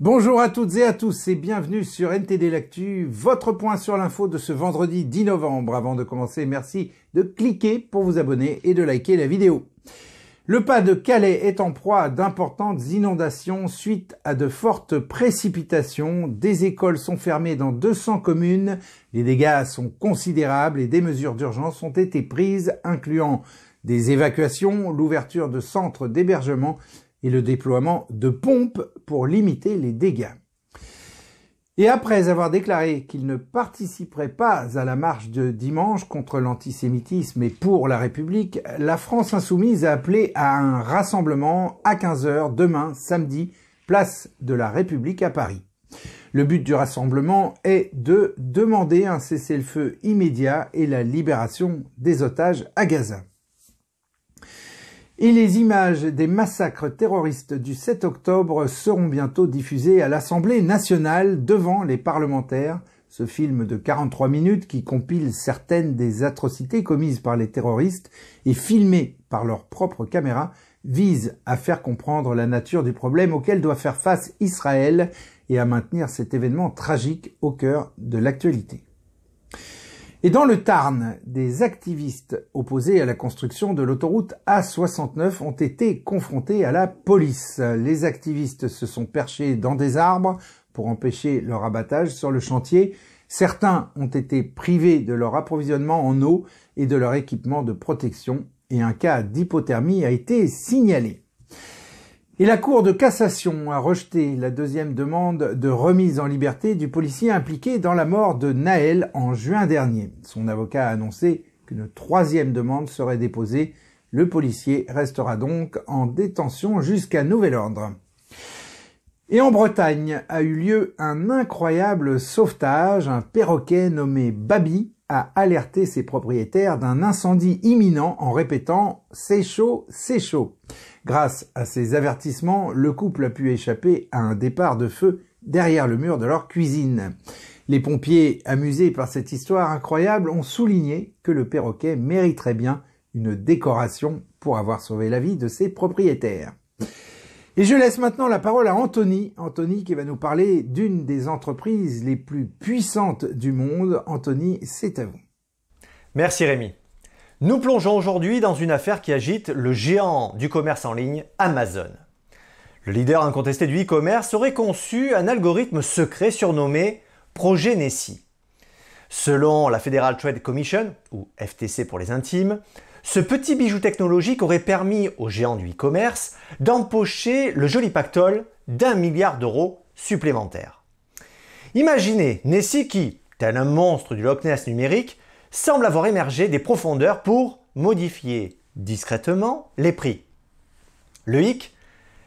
Bonjour à toutes et à tous et bienvenue sur NTD L'Actu, votre point sur l'info de ce vendredi 10 novembre. Avant de commencer, merci de cliquer pour vous abonner et de liker la vidéo. Le Pas-de-Calais est en proie à d'importantes inondations suite à de fortes précipitations. Des écoles sont fermées dans 200 communes, les dégâts sont considérables et des mesures d'urgence ont été prises, incluant des évacuations, l'ouverture de centres d'hébergement et le déploiement de pompes pour limiter les dégâts. Et après avoir déclaré qu'il ne participerait pas à la marche de dimanche contre l'antisémitisme et pour la République, la France Insoumise a appelé à un rassemblement à 15 h demain, samedi, place de la République à Paris. Le but du rassemblement est de demander un cessez-le-feu immédiat et la libération des otages à Gaza. Et les images des massacres terroristes du 7 octobre seront bientôt diffusées à l'Assemblée nationale devant les parlementaires. Ce film de 43 minutes qui compile certaines des atrocités commises par les terroristes et filmées par leur propre caméra vise à faire comprendre la nature du problème auquel doit faire face Israël et à maintenir cet événement tragique au cœur de l'actualité. Et dans le Tarn, des activistes opposés à la construction de l'autoroute A69 ont été confrontés à la police. Les activistes se sont perchés dans des arbres pour empêcher leur abattage sur le chantier. Certains ont été privés de leur approvisionnement en eau et de leur équipement de protection et un cas d'hypothermie a été signalé. Et la Cour de cassation a rejeté la deuxième demande de remise en liberté du policier impliqué dans la mort de Naël en juin dernier. Son avocat a annoncé qu'une troisième demande serait déposée. Le policier restera donc en détention jusqu'à nouvel ordre. Et en Bretagne a eu lieu un incroyable sauvetage. Un perroquet nommé Babi a alerté ses propriétaires d'un incendie imminent en répétant « c'est chaud, c'est chaud ». Grâce à ces avertissements, le couple a pu échapper à un départ de feu derrière le mur de leur cuisine. Les pompiers, amusés par cette histoire incroyable, ont souligné que le perroquet mériterait bien une décoration pour avoir sauvé la vie de ses propriétaires. Et je laisse maintenant la parole à Anthony. Anthony qui va nous parler d'une des entreprises les plus puissantes du monde. Anthony, c'est à vous. Merci Rémi. Nous plongeons aujourd'hui dans une affaire qui agite le géant du commerce en ligne, Amazon. Le leader incontesté du e-commerce aurait conçu un algorithme secret surnommé Projet Nessie. Selon la Federal Trade Commission, ou FTC pour les intimes, ce petit bijou technologique aurait permis au géant du e-commerce d'empocher le joli pactole d'1 milliard d'euros supplémentaires. Imaginez Nessie qui, tel un monstre du Loch Ness numérique, semble avoir émergé des profondeurs pour modifier discrètement les prix. Le hic,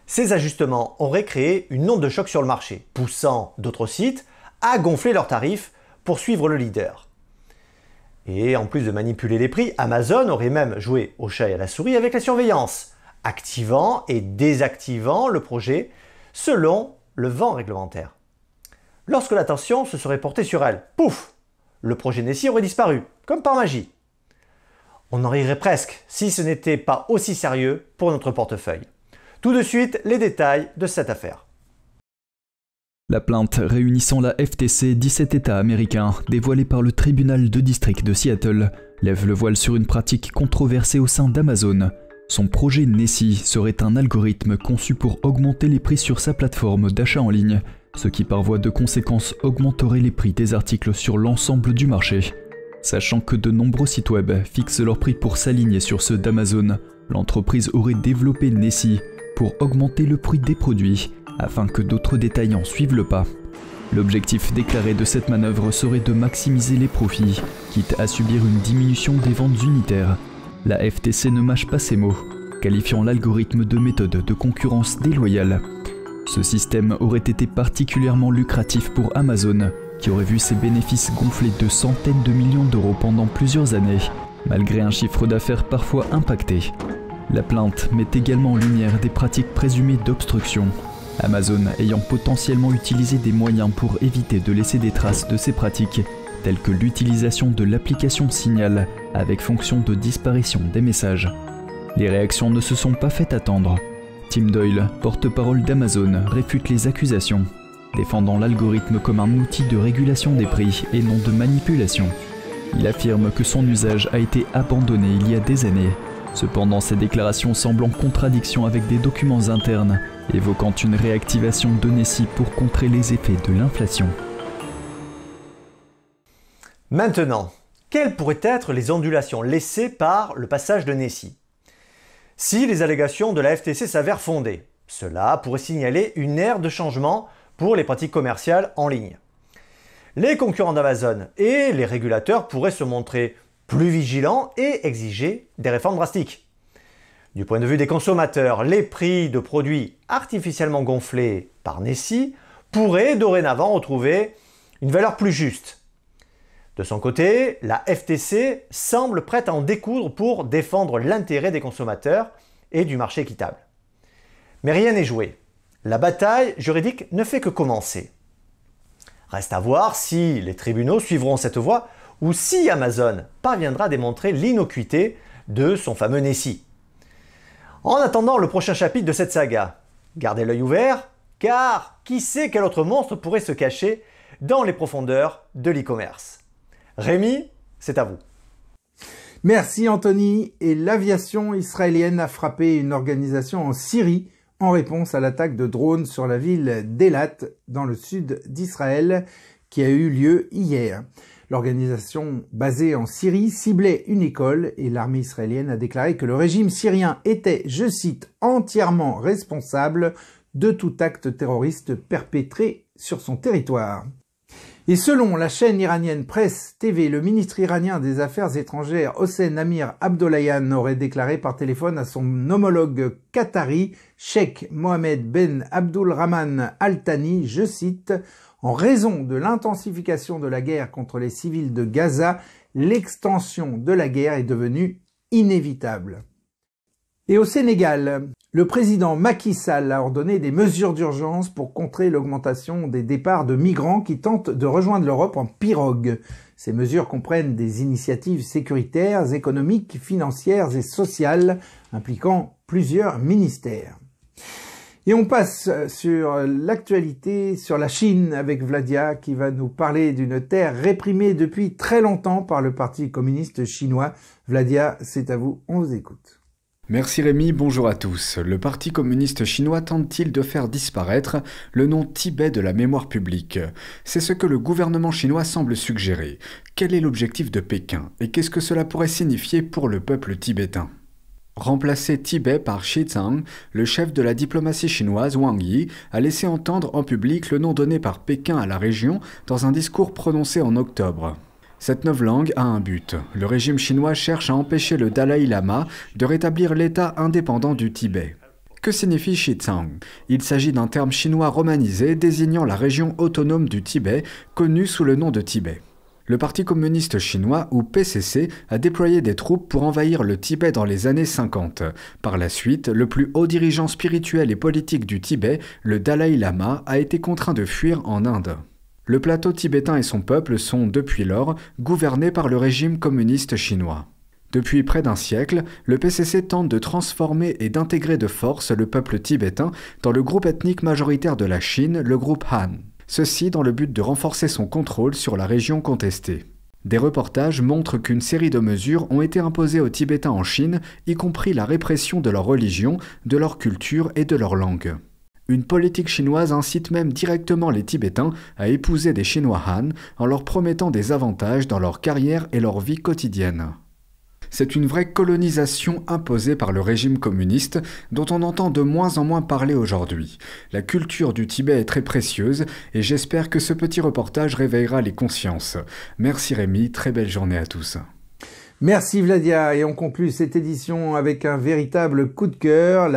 ces ajustements auraient créé une onde de choc sur le marché, poussant d'autres sites à gonfler leurs tarifs pour suivre le leader. Et en plus de manipuler les prix, Amazon aurait même joué au chat et à la souris avec la surveillance, activant et désactivant le projet selon le vent réglementaire. Lorsque l'attention se serait portée sur elle, pouf, le projet Nessie aurait disparu, comme par magie. On en rirait presque si ce n'était pas aussi sérieux pour notre portefeuille. Tout de suite, les détails de cette affaire. La plainte réunissant la FTC, 17 États américains, dévoilée par le tribunal de district de Seattle, lève le voile sur une pratique controversée au sein d'Amazon. Son projet Nessie serait un algorithme conçu pour augmenter les prix sur sa plateforme d'achat en ligne, ce qui par voie de conséquence augmenterait les prix des articles sur l'ensemble du marché. Sachant que de nombreux sites web fixent leurs prix pour s'aligner sur ceux d'Amazon, l'entreprise aurait développé Nessie pour augmenter le prix des produits, afin que d'autres détaillants suivent le pas. L'objectif déclaré de cette manœuvre serait de maximiser les profits, quitte à subir une diminution des ventes unitaires. La FTC ne mâche pas ses mots, qualifiant l'algorithme de méthode de concurrence déloyale. Ce système aurait été particulièrement lucratif pour Amazon, qui aurait vu ses bénéfices gonfler de centaines de millions d'euros pendant plusieurs années, malgré un chiffre d'affaires parfois impacté. La plainte met également en lumière des pratiques présumées d'obstruction, Amazon ayant potentiellement utilisé des moyens pour éviter de laisser des traces de ces pratiques, telles que l'utilisation de l'application Signal avec fonction de disparition des messages. Les réactions ne se sont pas fait attendre. Tim Doyle, porte-parole d'Amazon, réfute les accusations. défendant l'algorithme comme un outil de régulation des prix et non de manipulation. Il affirme que son usage a été abandonné il y a des années. Cependant, ces déclarations semblent en contradiction avec des documents internes, évoquant une réactivation de Nessie pour contrer les effets de l'inflation. Maintenant, quelles pourraient être les ondulations laissées par le passage de Nessie? Si les allégations de la FTC s'avèrent fondées, cela pourrait signaler une ère de changement pour les pratiques commerciales en ligne. Les concurrents d'Amazon et les régulateurs pourraient se montrer plus vigilants et exiger des réformes drastiques. Du point de vue des consommateurs, les prix de produits artificiellement gonflés par Nessie pourraient dorénavant retrouver une valeur plus juste. De son côté, la FTC semble prête à en découdre pour défendre l'intérêt des consommateurs et du marché équitable. Mais rien n'est joué. La bataille juridique ne fait que commencer. Reste à voir si les tribunaux suivront cette voie ou si Amazon parviendra à démontrer l'innocuité de son fameux Nessie. En attendant le prochain chapitre de cette saga, gardez l'œil ouvert, car qui sait quel autre monstre pourrait se cacher dans les profondeurs de l'e-commerce. Rémi, c'est à vous. Merci Anthony. Et l'aviation israélienne a frappé une organisation en Syrie en réponse à l'attaque de drones sur la ville d'Elat dans le sud d'Israël qui a eu lieu hier. L'organisation basée en Syrie ciblait une école et l'armée israélienne a déclaré que le régime syrien était, je cite, entièrement responsable de tout acte terroriste perpétré sur son territoire. Et selon la chaîne iranienne Presse TV, le ministre iranien des Affaires étrangères Hossein Amir Abdollahian aurait déclaré par téléphone à son homologue qatari, Sheikh Mohammed Ben Abdulrahman Al Thani, je cite, « En raison de l'intensification de la guerre contre les civils de Gaza, l'extension de la guerre est devenue inévitable. » Et au Sénégal, le président Macky Sall a ordonné des mesures d'urgence pour contrer l'augmentation des départs de migrants qui tentent de rejoindre l'Europe en pirogue. Ces mesures comprennent des initiatives sécuritaires, économiques, financières et sociales impliquant plusieurs ministères. Et on passe sur l'actualité, sur la Chine avec Vladia qui va nous parler d'une terre réprimée depuis très longtemps par le Parti communiste chinois. Vladia, c'est à vous, on vous écoute. Merci Rémi, bonjour à tous. Le Parti communiste chinois tente-t-il de faire disparaître le nom Tibet de la mémoire publique? C'est ce que le gouvernement chinois semble suggérer. Quel est l'objectif de Pékin et qu'est-ce que cela pourrait signifier pour le peuple tibétain? Remplacer Tibet par Xizang, le chef de la diplomatie chinoise Wang Yi a laissé entendre en public le nom donné par Pékin à la région dans un discours prononcé en octobre. Cette nouvelle langue a un but. Le régime chinois cherche à empêcher le Dalai Lama de rétablir l'état indépendant du Tibet. Que signifie Xizang? Il s'agit d'un terme chinois romanisé désignant la région autonome du Tibet, connue sous le nom de Tibet. Le Parti communiste chinois, ou PCC, a déployé des troupes pour envahir le Tibet dans les années 50. Par la suite, le plus haut dirigeant spirituel et politique du Tibet, le Dalai Lama, a été contraint de fuir en Inde. Le plateau tibétain et son peuple sont, depuis lors, gouvernés par le régime communiste chinois. Depuis près d'un siècle, le PCC tente de transformer et d'intégrer de force le peuple tibétain dans le groupe ethnique majoritaire de la Chine, le groupe Han. Ceci dans le but de renforcer son contrôle sur la région contestée. Des reportages montrent qu'une série de mesures ont été imposées aux Tibétains en Chine, y compris la répression de leur religion, de leur culture et de leur langue. Une politique chinoise incite même directement les Tibétains à épouser des Chinois Han en leur promettant des avantages dans leur carrière et leur vie quotidienne. C'est une vraie colonisation imposée par le régime communiste dont on entend de moins en moins parler aujourd'hui. La culture du Tibet est très précieuse et j'espère que ce petit reportage réveillera les consciences. Merci Rémi, très belle journée à tous. Merci Vladia, et on conclut cette édition avec un véritable coup de cœur,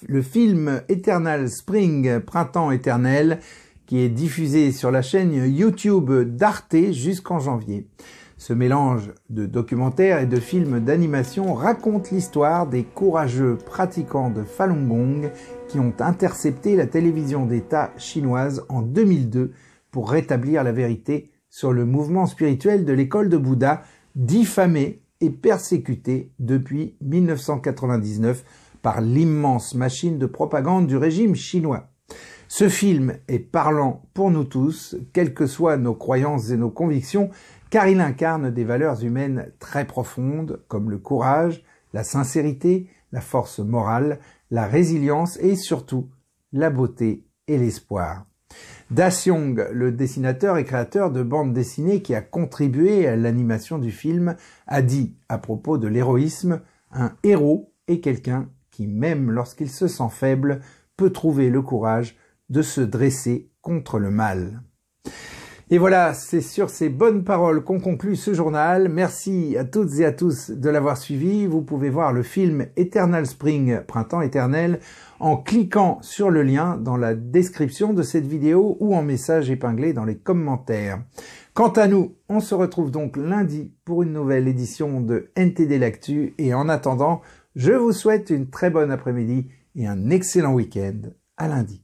le film Eternal Spring, Printemps éternel, qui est diffusé sur la chaîne YouTube d'Arte jusqu'en janvier. Ce mélange de documentaires et de films d'animation raconte l'histoire des courageux pratiquants de Falun Gong qui ont intercepté la télévision d'État chinoise en 2002 pour rétablir la vérité sur le mouvement spirituel de l'école de Bouddha, diffamé et persécuté depuis 1999 par l'immense machine de propagande du régime chinois. Ce film est parlant pour nous tous, quelles que soient nos croyances et nos convictions, car il incarne des valeurs humaines très profondes, comme le courage, la sincérité, la force morale, la résilience et surtout la beauté et l'espoir. Da Xiong, le dessinateur et créateur de bande dessinée qui a contribué à l'animation du film, a dit à propos de l'héroïsme, un héros est quelqu'un qui, même lorsqu'il se sent faible, peut trouver le courage de se dresser contre le mal. Et voilà, c'est sur ces bonnes paroles qu'on conclut ce journal. Merci à toutes et à tous de l'avoir suivi. Vous pouvez voir le film Eternal Spring, Printemps éternel, en cliquant sur le lien dans la description de cette vidéo ou en message épinglé dans les commentaires. Quant à nous, on se retrouve donc lundi pour une nouvelle édition de NTD L'Actu. Et en attendant, je vous souhaite une très bonne après-midi et un excellent week-end. À lundi.